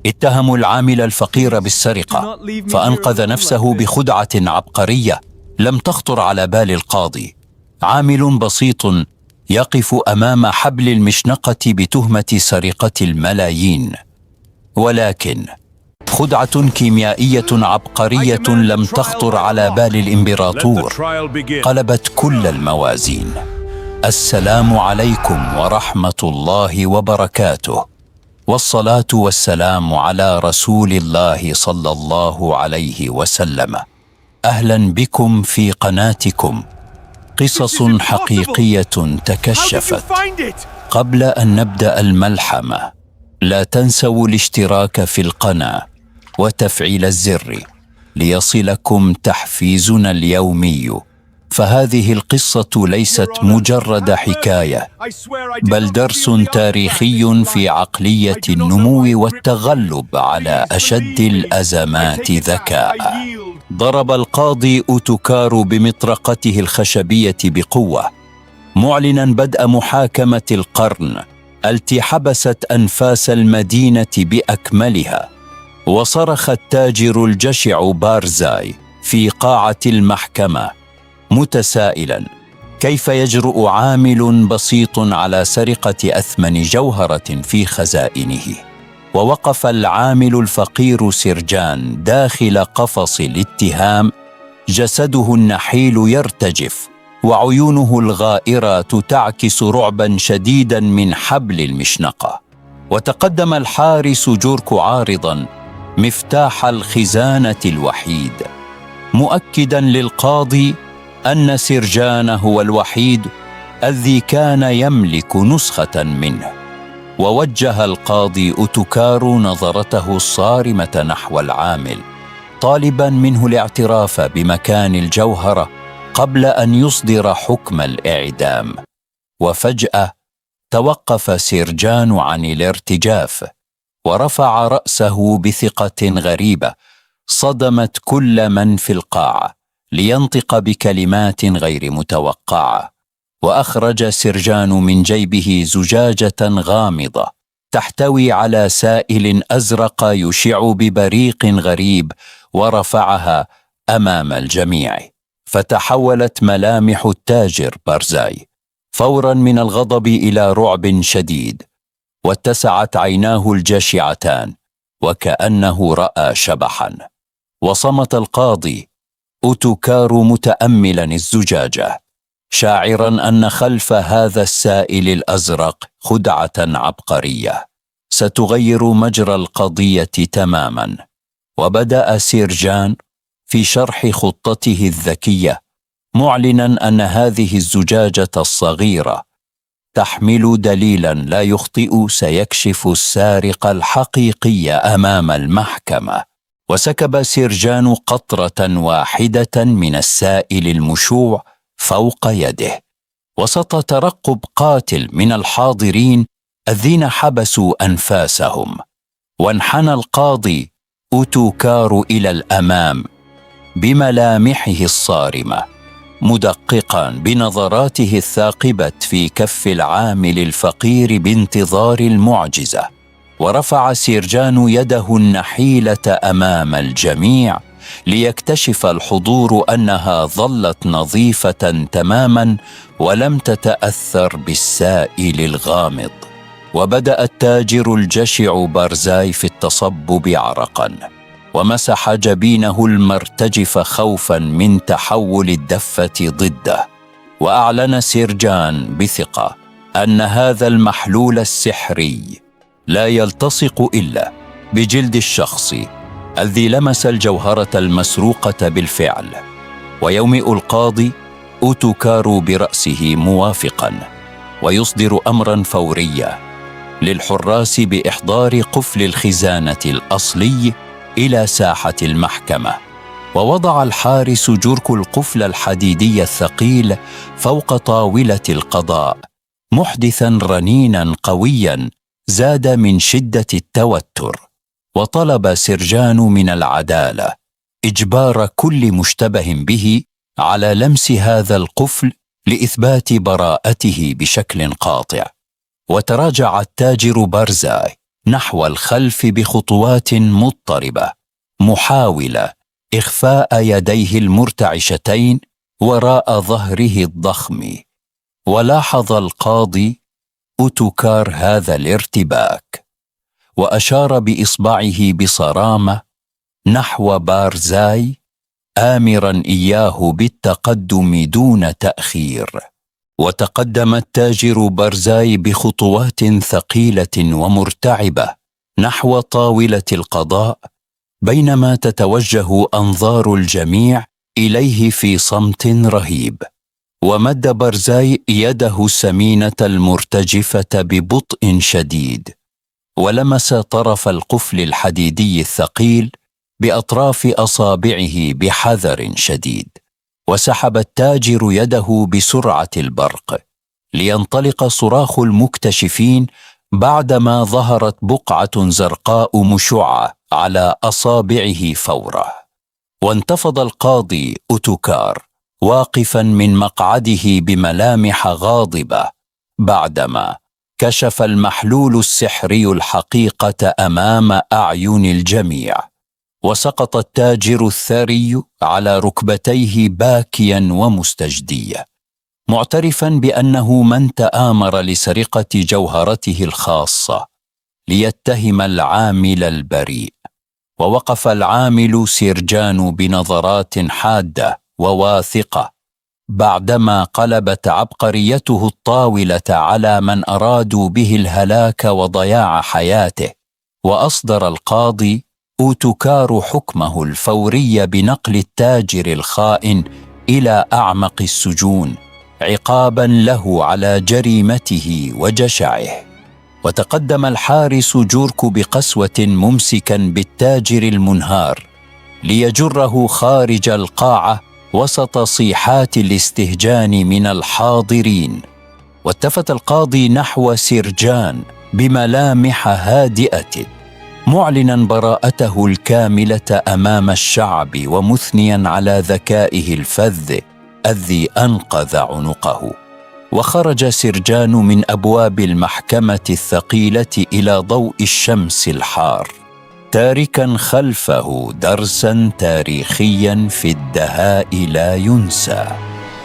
اتهموا العامل الفقير بالسرقة، فأنقذ نفسه بخدعة عبقرية لم تخطر على بال القاضي. عامل بسيط يقف أمام حبل المشنقة بتهمة سرقة الملايين، ولكن خدعة كيميائية عبقرية لم تخطر على بال الإمبراطور قلبت كل الموازين. السلام عليكم ورحمة الله وبركاته، والصلاة والسلام على رسول الله صلى الله عليه وسلم. أهلا بكم في قناتكم قصص حقيقية تكشفت. قبل أن نبدأ الملحمة لا تنسوا الاشتراك في القناة وتفعيل الزر ليصلكم تحفيزنا اليومي، فهذه القصة ليست مجرد حكاية، بل درس تاريخي في عقلية النمو والتغلب على أشد الأزمات ذكاء. ضرب القاضي أوتوكارو بمطرقته الخشبية بقوة، معلنا بدء محاكمة القرن التي حبست أنفاس المدينة بأكملها. وصرخ التاجر الجشع بارزاي في قاعة المحكمة متسائلا كيف يجرؤ عامل بسيط على سرقة أثمن جوهرة في خزائنه. ووقف العامل الفقير سيرجان داخل قفص الاتهام، جسده النحيل يرتجف وعيونه الغائرة تعكس رعبا شديدا من حبل المشنقة. وتقدم الحارس جوركو عارضا مفتاح الخزانة الوحيد، مؤكدا للقاضي أن سيرجان هو الوحيد الذي كان يملك نسخة منه. ووجه القاضي أوتوكارو نظرته الصارمة نحو العامل، طالبا منه الاعتراف بمكان الجوهرة قبل أن يصدر حكم الإعدام. وفجأة توقف سيرجان عن الارتجاف ورفع رأسه بثقة غريبة صدمت كل من في القاعة، لينطق بكلمات غير متوقعة. وأخرج سيرجان من جيبه زجاجة غامضة تحتوي على سائل أزرق يشع ببريق غريب، ورفعها أمام الجميع. فتحولت ملامح التاجر بارزاي فورا من الغضب إلى رعب شديد، واتسعت عيناه الجاشعتان وكأنه رأى شبحا. وصمت القاضي أوتوكارو متأملا الزجاجة، شاعرا أن خلف هذا السائل الأزرق خدعة عبقرية ستغير مجرى القضية تماما. وبدأ سيرجان في شرح خطته الذكية، معلنا أن هذه الزجاجة الصغيرة تحمل دليلا لا يخطئ سيكشف السارق الحقيقي أمام المحكمة. وسكب سيرجان قطرة واحدة من السائل المشوع فوق يده، وسط ترقب قاتل من الحاضرين الذين حبسوا أنفاسهم. وانحنى القاضي أوتوكارو إلى الأمام بملامحه الصارمة، مدققا بنظراته الثاقبة في كف العامل الفقير بانتظار المعجزة. ورفع سيرجان يده النحيلة أمام الجميع ليكتشف الحضور أنها ظلت نظيفة تماما ولم تتأثر بالسائل الغامض. وبدأ التاجر الجشع بارزاي في التصبب عرقا، ومسح جبينه المرتجف خوفا من تحول الدفة ضده. وأعلن سيرجان بثقة أن هذا المحلول السحري لا يلتصق إلا بجلد الشخص الذي لمس الجوهرة المسروقة بالفعل. ويومئ القاضي أوتوكارو برأسه موافقا، ويصدر أمرا فوريا للحراس بإحضار قفل الخزانة الأصلي إلى ساحة المحكمة. ووضع الحارس جوركو القفل الحديدي الثقيل فوق طاولة القضاء، محدثا رنينا قويا زاد من شدة التوتر. وطلب سيرجان من العدالة إجبار كل مشتبه به على لمس هذا القفل لإثبات براءته بشكل قاطع. وتراجع التاجر بارزاي نحو الخلف بخطوات مضطربة، محاولة إخفاء يديه المرتعشتين وراء ظهره الضخم. ولاحظ القاضي أوتوكار هذا الارتباك، وأشار بإصبعه بصرامة نحو بارزاي، آمرا إياه بالتقدم دون تأخير. وتقدم التاجر بارزاي بخطوات ثقيلة ومرتعبة نحو طاولة القضاء، بينما تتوجه أنظار الجميع إليه في صمت رهيب. ومد بارزاي يده السمينة المرتجفة ببطء شديد، ولمس طرف القفل الحديدي الثقيل بأطراف أصابعه بحذر شديد. وسحب التاجر يده بسرعة البرق، لينطلق صراخ المكتشفين بعدما ظهرت بقعة زرقاء مشعة على أصابعه فوره. وانتفض القاضي أوتوكار واقفا من مقعده بملامح غاضبة، بعدما كشف المحلول السحري الحقيقة أمام أعين الجميع. وسقط التاجر الثري على ركبتيه باكيا ومستجديا، معترفا بأنه من تآمر لسرقة جوهرته الخاصة ليتهم العامل البريء. ووقف العامل سيرجان بنظرات حادة وواثقة، بعدما قلبت عبقريته الطاولة على من أرادوا به الهلاك وضياع حياته. وأصدر القاضي أوتوكار حكمه الفوري بنقل التاجر الخائن إلى أعمق السجون، عقابا له على جريمته وجشعه. وتقدم الحارس جوركو بقسوة ممسكا بالتاجر المنهار ليجره خارج القاعة وسط صيحات الاستهجان من الحاضرين. والتفت القاضي نحو سيرجان بملامح هادئة، معلنا براءته الكاملة أمام الشعب، ومثنيا على ذكائه الفذ الذي أنقذ عنقه. وخرج سيرجان من أبواب المحكمة الثقيلة إلى ضوء الشمس الحار، تاركا خلفه درسا تاريخيا في الدهاء لا ينسى.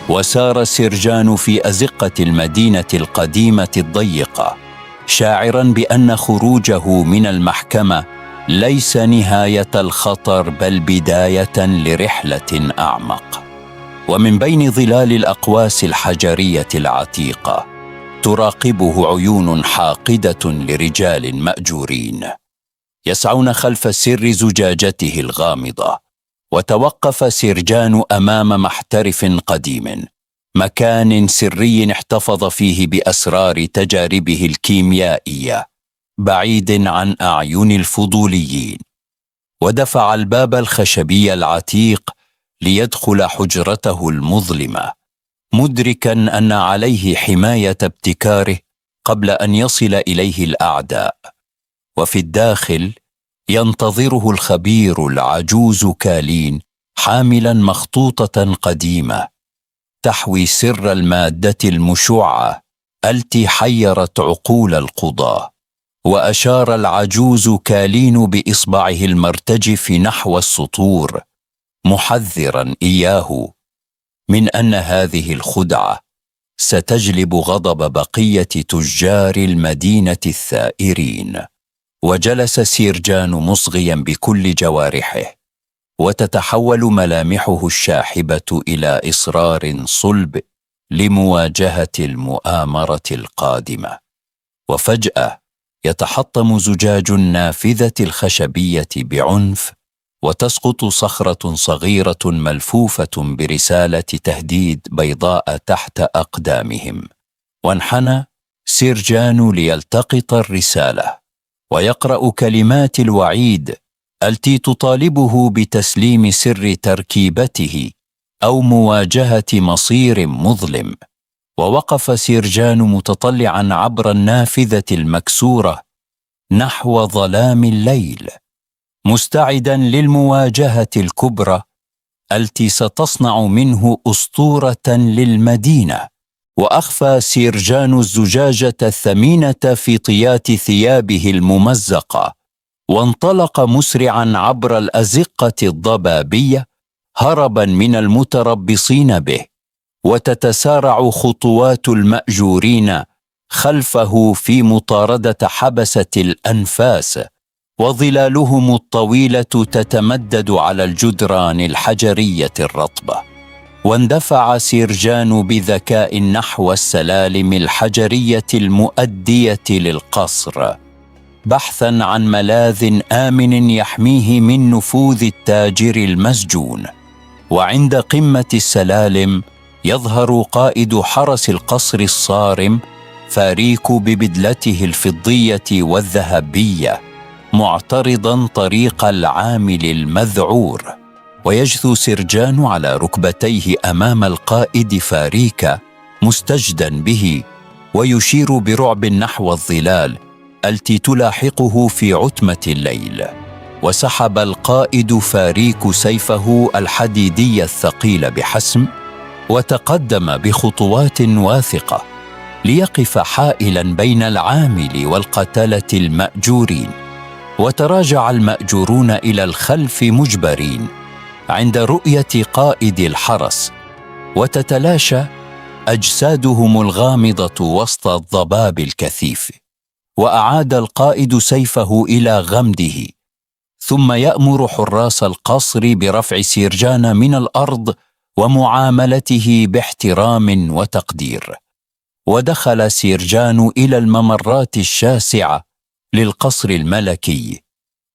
وسار سيرجان في أزقة المدينة القديمة الضيقة، شاعرا بأن خروجه من المحكمة ليس نهاية الخطر، بل بداية لرحلة أعمق. ومن بين ظلال الأقواس الحجرية العتيقة تراقبه عيون حاقدة لرجال مأجورين يسعون خلف سر زجاجته الغامضة. وتوقف سيرجان أمام محترف قديم، مكان سري احتفظ فيه بأسرار تجاربه الكيميائية، بعيد عن أعين الفضوليين. ودفع الباب الخشبي العتيق ليدخل حجرته المظلمة، مدركا أن عليه حماية ابتكاره قبل أن يصل إليه الأعداء. وفي الداخل ينتظره الخبير العجوز كالين، حاملا مخطوطة قديمة تحوي سر المادة المشعة التي حيرت عقول القضاة. وأشار العجوز كالين بإصبعه المرتجف نحو السطور، محذرا إياه من أن هذه الخدعة ستجلب غضب بقية تجار المدينة الثائرين. وجلس سيرجان مصغيا بكل جوارحه، وتتحول ملامحه الشاحبة إلى إصرار صلب لمواجهة المؤامرة القادمة. وفجأة يتحطم زجاج النافذة الخشبية بعنف، وتسقط صخرة صغيرة ملفوفة برسالة تهديد بيضاء تحت أقدامهم. وانحنى سيرجان ليلتقط الرسالة ويقرأ كلمات الوعيد التي تطالبه بتسليم سر تركيبته أو مواجهة مصير مظلم. ووقف سيرجان متطلعا عبر النافذة المكسورة نحو ظلام الليل، مستعدا للمواجهة الكبرى التي ستصنع منه أسطورة للمدينة. وأخفى سيرجان الزجاجة الثمينة في طيات ثيابه الممزقة، وانطلق مسرعا عبر الأزقة الضبابية هربا من المتربصين به. وتتسارع خطوات المأجورين خلفه في مطاردة حبسة الأنفاس، وظلالهم الطويلة تتمدد على الجدران الحجرية الرطبة. واندفع سيرجان بذكاء نحو السلالم الحجرية المؤدية للقصر، بحثا عن ملاذ آمن يحميه من نفوذ التاجر المسجون. وعند قمة السلالم يظهر قائد حرس القصر الصارم فاريك ببدلته الفضية والذهبية، معترضا طريق العامل المذعور. ويجثو سيرجان على ركبتيه أمام القائد فاريك مستجدا به، ويشير برعب نحو الظلال التي تلاحقه في عتمة الليل. وسحب القائد فاريك سيفه الحديدي الثقيل بحسم، وتقدم بخطوات واثقة ليقف حائلا بين العامل والقتلة المأجورين. وتراجع المأجورون إلى الخلف مجبرين عند رؤية قائد الحرس، وتتلاشى أجسادهم الغامضة وسط الضباب الكثيف. وأعاد القائد سيفه إلى غمده، ثم يأمر حراس القصر برفع سيرجان من الأرض ومعاملته باحترام وتقدير. ودخل سيرجان إلى الممرات الشاسعة للقصر الملكي،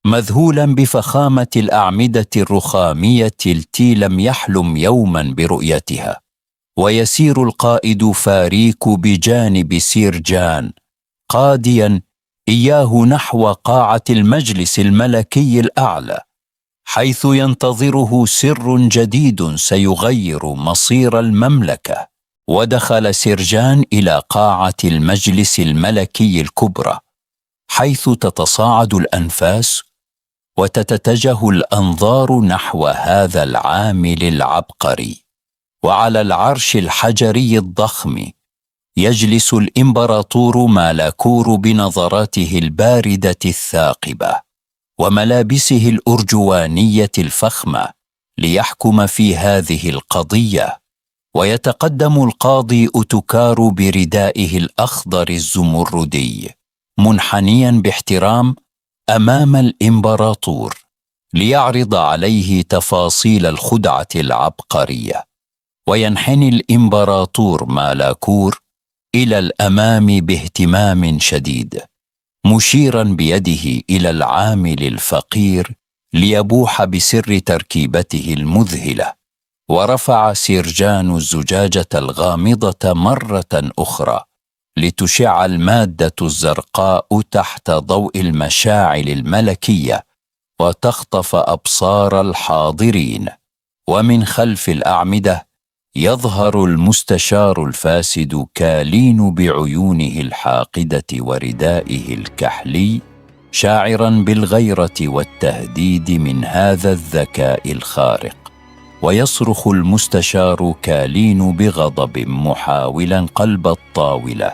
مذهولا بفخامة الأعمدة الرخامية التي لم يحلم يوما برؤيتها. ويسير القائد فاريك بجانب سيرجان قاديا إياه نحو قاعة المجلس الملكي الأعلى، حيث ينتظره سر جديد سيغير مصير المملكة. ودخل سيرجان إلى قاعة المجلس الملكي الكبرى، حيث تتصاعد الأنفاس وتتجه الأنظار نحو هذا العامل العبقري. وعلى العرش الحجري الضخم يجلس الإمبراطور مالاكور بنظراته الباردة الثاقبة وملابسه الأرجوانية الفخمة ليحكم في هذه القضية. ويتقدم القاضي أوتوكار بردائه الأخضر الزمردي منحنيا باحترام أمام الإمبراطور ليعرض عليه تفاصيل الخدعة العبقرية. وينحني الإمبراطور مالاكور إلى الأمام باهتمام شديد، مشيرا بيده إلى العامل الفقير ليبوح بسر تركيبته المذهلة. ورفع سيرجان الزجاجة الغامضة مرة أخرى لتشع المادة الزرقاء تحت ضوء المشاعل الملكية وتخطف أبصار الحاضرين. ومن خلف الأعمدة يظهر المستشار الفاسد كالين بعيونه الحاقدة وردائه الكحلي، شاعرا بالغيرة والتهديد من هذا الذكاء الخارق. ويصرخ المستشار كالين بغضب محاولا قلب الطاولة،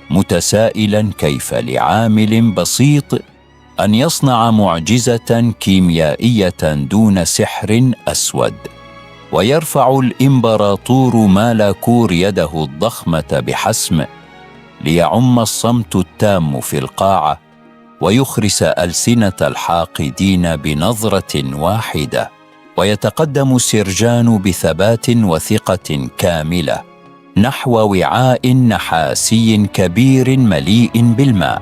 متسائلا كيف لعامل بسيط أن يصنع معجزة كيميائية دون سحر أسود. ويرفع الإمبراطور مالاكور يده الضخمة بحسم ليعم الصمت التام في القاعة، ويخرس ألسنة الحاقدين بنظرة واحدة. ويتقدم سيرجان بثبات وثقة كاملة نحو وعاء نحاسي كبير مليء بالماء،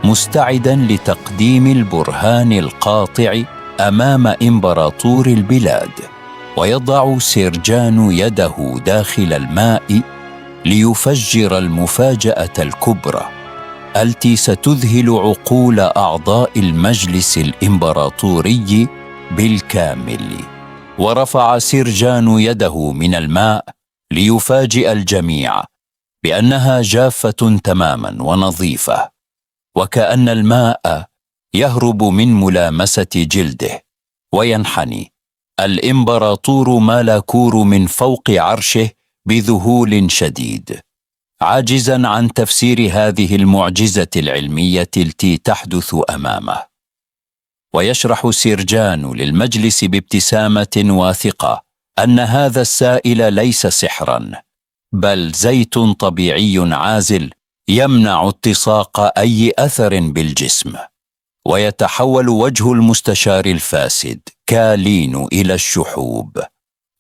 مستعدا لتقديم البرهان القاطع أمام إمبراطور البلاد. ويضع سيرجان يده داخل الماء ليفجر المفاجأة الكبرى التي ستذهل عقول أعضاء المجلس الإمبراطوري بالكامل. ورفع سيرجان يده من الماء ليفاجئ الجميع بأنها جافة تماما ونظيفة، وكأن الماء يهرب من ملامسة جلده. وينحني الإمبراطور مالاكور من فوق عرشه بذهول شديد، عاجزا عن تفسير هذه المعجزة العلمية التي تحدث أمامه. ويشرح سيرجان للمجلس بابتسامة واثقة أن هذا السائل ليس سحرا، بل زيت طبيعي عازل يمنع التصاق أي أثر بالجسم. ويتحول وجه المستشار الفاسد كالين إلى الشحوب،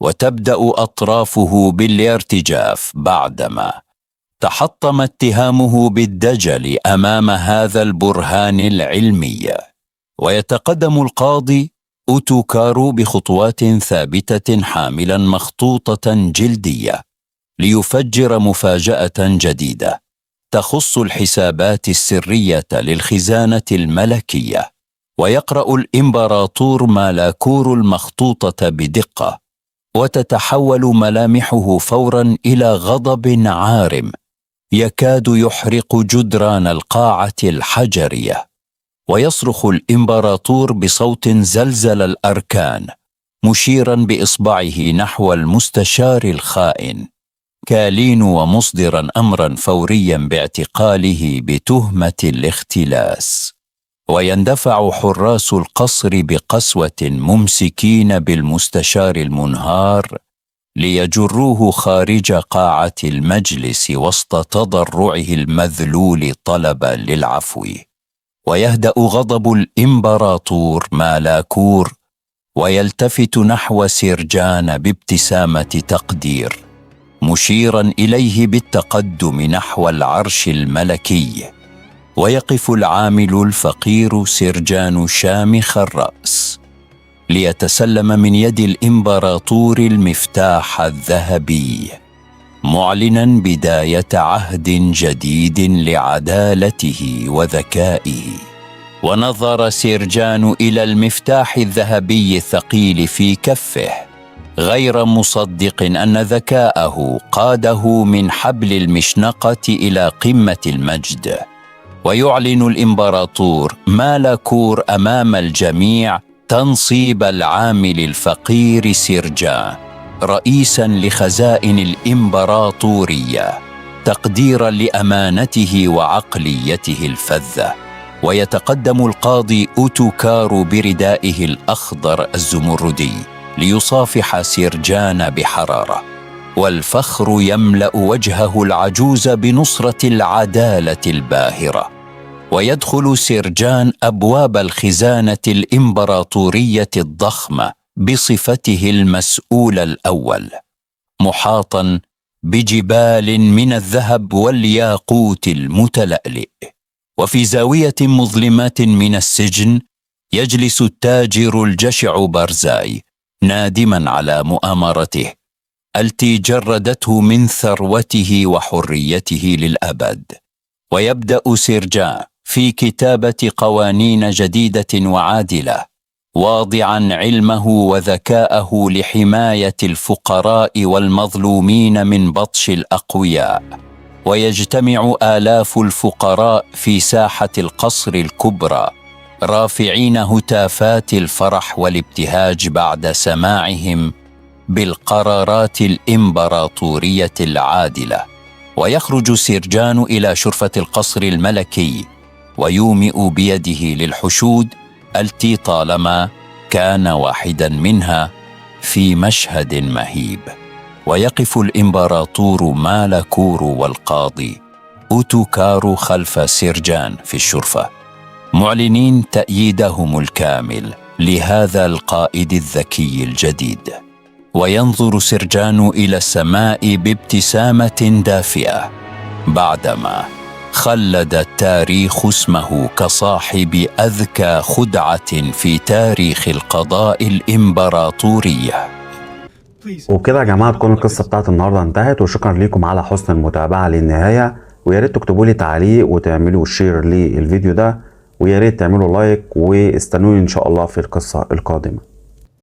وتبدأ أطرافه بالارتجاف بعدما تحطم اتهامه بالدجل أمام هذا البرهان العلمي. ويتقدم القاضي أوتوكارو بخطوات ثابتة حاملا مخطوطة جلدية ليفجر مفاجأة جديدة تخص الحسابات السرية للخزانة الملكية. ويقرأ الإمبراطور مالاكور المخطوطة بدقة، وتتحول ملامحه فورا إلى غضب عارم يكاد يحرق جدران القاعة الحجرية. ويصرخ الإمبراطور بصوت زلزل الأركان مشيرا بإصبعه نحو المستشار الخائن كالين، ومصدرا أمرا فوريا باعتقاله بتهمة الاختلاس. ويندفع حراس القصر بقسوة ممسكين بالمستشار المنهار ليجروه خارج قاعة المجلس وسط تضرعه المذلول طلبا للعفو. ويهدأ غضب الإمبراطور مالاكور ويلتفت نحو سيرجان بابتسامة تقدير، مشيرا إليه بالتقدم نحو العرش الملكي. ويقف العامل الفقير سيرجان شامخ الرأس ليتسلم من يد الإمبراطور المفتاح الذهبي، معلنا بداية عهد جديد لعدالته وذكائه. ونظر سيرجان إلى المفتاح الذهبي الثقيل في كفه، غير مصدق أن ذكاءه قاده من حبل المشنقة إلى قمة المجد. ويعلن الإمبراطور مالاكور أمام الجميع تنصيب العامل الفقير سيرجان رئيسا لخزائن الإمبراطورية، تقديرا لأمانته وعقليته الفذة. ويتقدم القاضي أوتوكارو بردائه الأخضر الزمردي ليصافح سيرجان بحرارة، والفخر يملأ وجهه العجوز بنصرة العدالة الباهرة. ويدخل سيرجان أبواب الخزانة الإمبراطورية الضخمة بصفته المسؤول الأول، محاطا بجبال من الذهب والياقوت المتلألئ. وفي زاوية مظلمة من السجن يجلس التاجر الجشع بارزاي نادما على مؤامرته التي جردته من ثروته وحريته للأبد. ويبدأ سيرجان في كتابة قوانين جديدة وعادلة، واضعا علمه وذكاءه لحماية الفقراء والمظلومين من بطش الأقوياء. ويجتمع آلاف الفقراء في ساحة القصر الكبرى رافعين هتافات الفرح والابتهاج بعد سماعهم بالقرارات الإمبراطورية العادلة. ويخرج سيرجان إلى شرفة القصر الملكي ويومئ بيده للحشود التي طالما كان واحدا منها في مشهد مهيب. ويقف الإمبراطور مالاكور والقاضي أوتوكارو خلف سيرجان في الشرفة، معلنين تأييدهم الكامل لهذا القائد الذكي الجديد. وينظر سيرجان إلى السماء بابتسامة دافئة بعدما خلد التاريخ اسمه كصاحب أذكى خدعة في تاريخ القضاء الإمبراطورية. وبكده يا جماعة تكون القصة بتاعت النهاردة انتهت، وشكرا لكم على حسن المتابعة للنهاية. ويا ريت تكتبوا لي تعليق وتعملوا شير للفيديو ده، ويا ريت تعملوا لايك، واستنوني ان شاء الله في القصة القادمة.